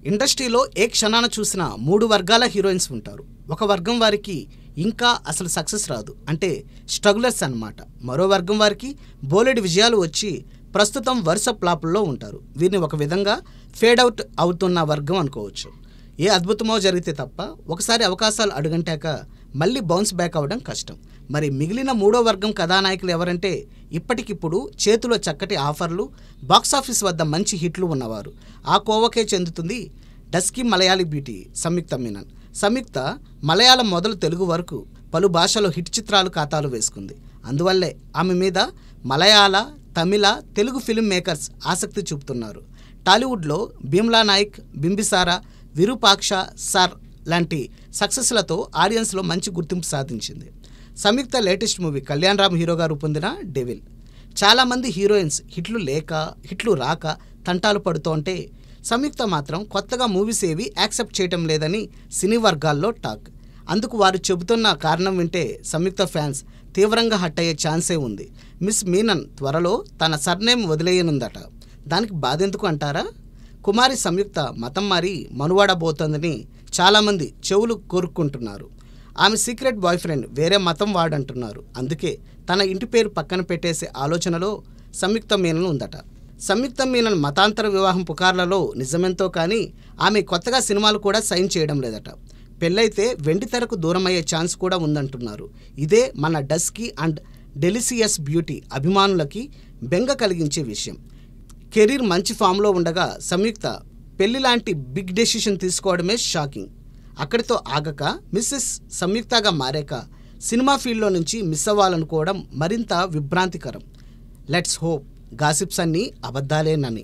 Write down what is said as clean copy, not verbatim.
ఇండస్ట్రీలో ఏ క్షణాన చూసినా 3 వర్గాల హీరోయిన్స్ ఉంటారు. ఒక వర్గం వారికి ఇంకా అసలు సక్సెస్ రాదు, అంటే స్ట్రగులర్స్ అన్నమాట. మరో వర్గం వారికి బోలెడు విజయాలు వచ్చి ప్రస్తుతం వరుస ప్లాపుల్లో ఉంటారు. వీరిని ఒక విధంగా ఫేడ్ అవుట్ అవుతున్న వర్గం అనుకోవచ్చు. ఏ అద్భుతమో జరిగితే తప్ప ఒకసారి అవకాశాలు అడుగంటాక మళ్ళీ బౌన్స్ బ్యాక్ అవ్వడం కష్టం. మరి మిగిలిన 3వ వర్గం కథానాయకులు ఎవరంటే ఇప్పటికిప్పుడు చేతిలో చక్కటి ఆఫర్లు, బాక్సాఫీస్ వద్ద మంచి హిట్లు ఉన్నవారు. ఆ కోవకే చెందుతుంది డస్కీ మలయాళీ బ్యూటీ సంయుక్త మీనన్. సంయుక్త మలయాళం మొదలు తెలుగు వరకు పలు భాషలో హిట్ చిత్రాలు ఖాతాలు వేసుకుంది. అందువల్లే ఆమె మీద మలయాళ, తమిళ, తెలుగు ఫిల్మ్ మేకర్స్ ఆసక్తి చూపుతున్నారు. టాలీవుడ్లో భీమ్లా నాయక్, బింబిసారా, విరూపాక్ష సార్ లాంటి సక్సెస్లతో ఆడియన్స్లో మంచి గుర్తింపు సాధించింది. సంయుక్త లేటెస్ట్ మూవీ కళ్యాణ్ రామ్ హీరోగా రూపొందిన డెవిల్. చాలామంది హీరోయిన్స్ హిట్లు రాక తంటాలు పడుతోంటే సంయుక్త మాత్రం కొత్తగా మూవీస్ ఏవి యాక్సెప్ట్ చేయటం లేదని సినీ వర్గాల్లో టాక్. అందుకు వారు చెబుతున్న కారణం వింటే సంయుక్త ఫ్యాన్స్ తీవ్రంగా హట్ అయ్యే ఛాన్సే ఉంది. మిస్ మీనన్ త్వరలో తన సర్నేమ్ వదిలేయనుందట. దానికి బాధెందుకు అంటారా? కుమారి సంయుక్త మతం మారి మనువాడబోతోందని చాలామంది చెవులు కోరుకుంటున్నారు. ఆమె సీక్రెట్ బాయ్ ఫ్రెండ్ వేరే మతం వాడంటున్నారు. అందుకే తన ఇంటి పేరు పక్కన పెట్టేసే ఆలోచనలో సంయుక్త మీనన్ ఉందట. సంయుక్త మీనన్ మతాంతర వివాహం పుకార్లలో నిజమెంతో కానీ ఆమె కొత్తగా సినిమాలు కూడా సైన్ చేయడం లేదట. పెళ్ళైతే వెండి తెరకు దూరమయ్యే ఛాన్స్ కూడా ఉందంటున్నారు. ఇదే మన డస్కీ అండ్ డెలిసియస్ బ్యూటీ అభిమానులకి బెంగ కలిగించే విషయం. కెరీర్ మంచి ఫామ్లో ఉండగా సంయుక్త పెళ్లి లాంటి బిగ్ డెసిషన్ తీసుకోవడమే షాకింగ్. అక్కడితో ఆగక మిస్సెస్ సంయుక్తగా మారాక సినిమా ఫీల్డ్లో నుంచి మిస్ అవ్వాలనుకోవడం మరింత విభ్రాంతికరం. లెట్స్ హోప్ గాసిప్స్ అన్నీ అబద్ధాలేనని.